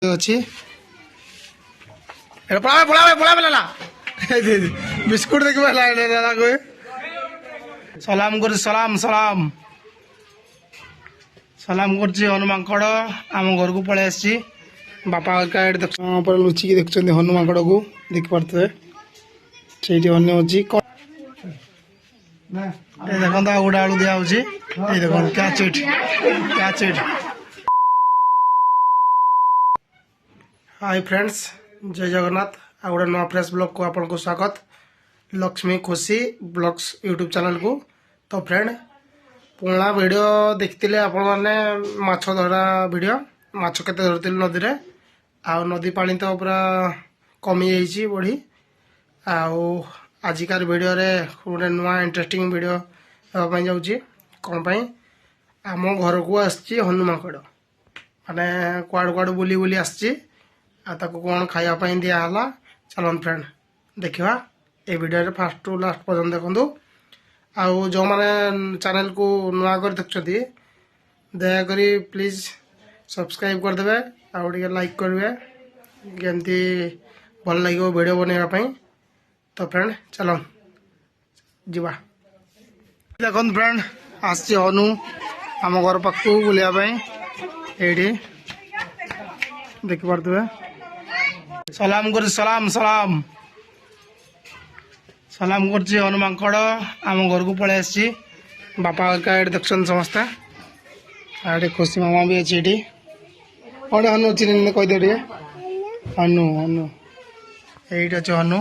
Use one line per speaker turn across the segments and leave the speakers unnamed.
ଅଛି এটা পড়াবে পড়াবে পড়াবে না বিস্কুট দেখবে না কই সালাম করছি সালাম সালাম সালাম করছি হনু ମାଙ୍କଡ଼ ଆମ ଘରକୁ ପଳେଇ ଆସିଛି ବାପା ଏକା ଏଠି ଦେଖ ଲୁଚିକି ଦେଖୁଛନ୍ତି ହନୁ ମାଙ୍କଡ଼କୁ ଦେଖିପାରୁଥିବେ ସେଇଠି ଅନ୍ୟ ଅଛି ଏ ଦେଖନ୍ତୁ ଆଉ ଗୋଟେ ଆଳୁ ଦିଆହେଉଛି ଏଇ ଦେଖନ୍ତୁ କ୍ୟାଚ୍ ଇଟ୍ କ୍ୟାଚ୍ ଇଟ୍। हाय फ्रेंड्स जय जगन्नाथ आ गोटे नुआ फ्रेश ब्लॉग को आपको स्वागत लक्ष्मी खुशी ब्लॉग्स यूट्यूब चैनल को। तो फ्रेंड पुराना वीडियो देखते आपण मैंने माछ धरा वीडियो माछ केते धरती नदी रे आ नदी पानी तो पूरा कमी जाइए बढ़ी आजिकार वीडियो रे गोटे नुआ इंटरेस्टिंग वीडियो होगा जाऊँगी कौन पाई आम घर को आसी हनु माकड़ माने कुआड़ कुआड़ बुली बुली आसी कौन खायापी दिहला चलन फ्रेंड देखा ये वीडियो फास्ट टू लास्ट पर्यटन देखु आउ जो मैंने चैनल को नुआ कर देखते दयाक प्लीज सब्सक्राइब करदे आउ लाइक करेंगे केमती भल लगे वीडियो बनवाई। तो फ्रेंड चलन जीवा देख फ्रेंड आसी हनु आम घर पाख बुलायापी ये देखिपे सलाम कर सलाम सलाम सलाम करছি ହନୁ ମାଙ୍କଡ଼ ଆମ ଘରକୁ ପଳେଇ ଆସିଛି ବାପା ଏକା ଏଠି ଦେଖୁଛନ୍ତି ସମସ୍ତେ ଏଠି ଖୁସି ମାମା ବି ଅଛି ଏଠି କ'ଣ ହନୁ ଅଛି କହିଦିଅ ଟିକେ ହନୁ ହନୁ ଏଇଠି ଅଛି ହନୁ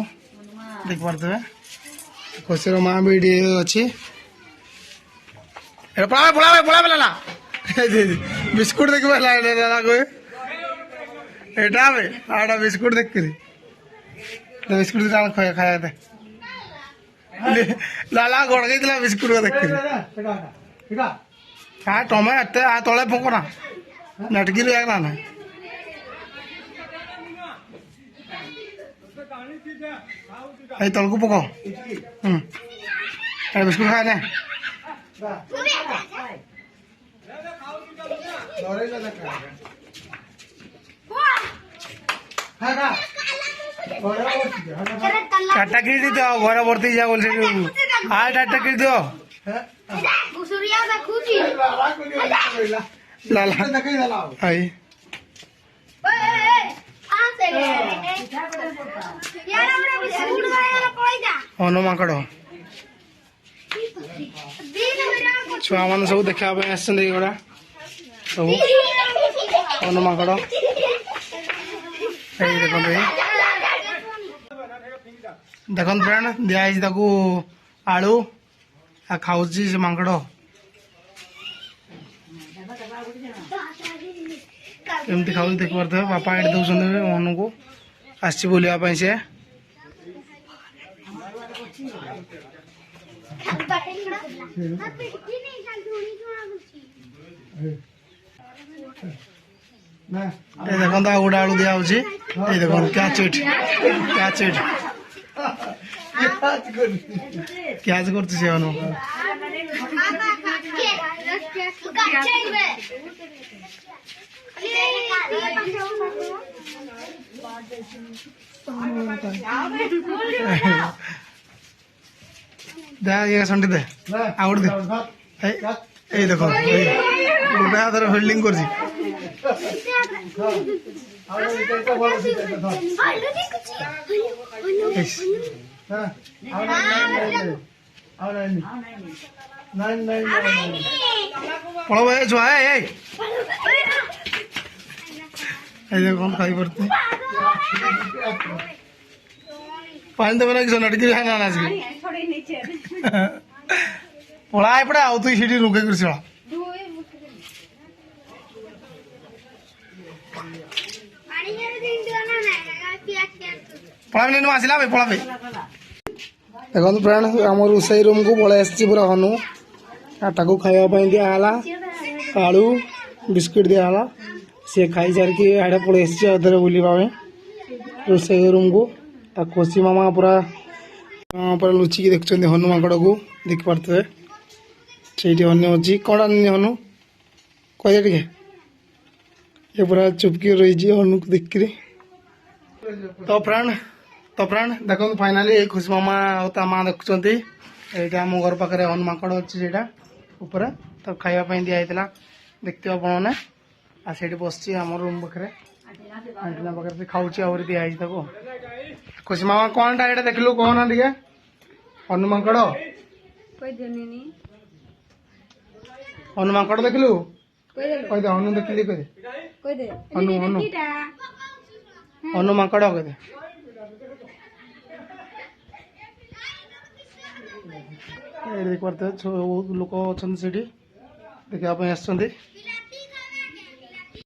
ଦେଖିପାରୁଥିବେ ଖୁସିର ମା ବି ଏଠି ଅଛି ପଳାବେ ପଳାବେ ପଳାବେ ନା ବିସ୍କୁଟ ଦେଖିବେ କହେ एटा आटा बिस्कुट देख कर बिस्कुट खाया दे लाला गड़ गई बिस्कुट को देख कर हाँ टमे एत तले फुकना नटकी ना ना तल को पको बिस्कुट खाए ना टाटा किट दी दो घर भर्ती जा बोल हाँ टाटा किट दो लाला आई हनु माकड़ छुआ मान सब देखा आसगड़ा सब हनु माकड़ देख फ्रेंड दिखाई आलू आ खाऊ से माकड़ केमती खाऊ देख पारे बापा एट दौरान मन को आसी बुलावाई से देखो गोटे आलू दिखाई देख catch it catch it catch कर संटी दे आउट दे देखो गोटे हाथ होल्डिंग कर पड़ो छुआ कौन खाई पड़ते पानी देवे ना कि नटकी खाना पड़ा पड़ा आउ तु सीटी रुके कर चला पड़ा नहीं आसला भाई पड़ा देखो फ्रेंड आम रोसई रूम को पलि आसी पूरा हनु आटा को खावाई दिहला आलू बिस्कुट दिहला सी खाई सारिकी आड़े पलि आसी बुलवा रोसई रूम को खुशी मामा पूरा लुचिकी देखुं हनु माकड़ को देखिपे से अन्य अच्छी कौन हनु कह ये पूरा चुपकी रही हनु को देख तो फ्रेंड देखो फाइनाली खुशी मामा और ता माँ देखुंत ये आम घर पाखे हनुमाकड़ अच्छी से ऊपर तो खावाई दिखाई देखते आप बस आम रूम पाखे आंटीना पाखे खाऊँ आहरी दिखाई खुशी मामा कौन टा देख लु कहना टे हनुमाकड़ हनुमाकड़ देख लु कहीदे हनु देखली कहीदे हनु हनु हनुमाकड़ कहीदे देख पारे बहुत लोक अच्छा देखा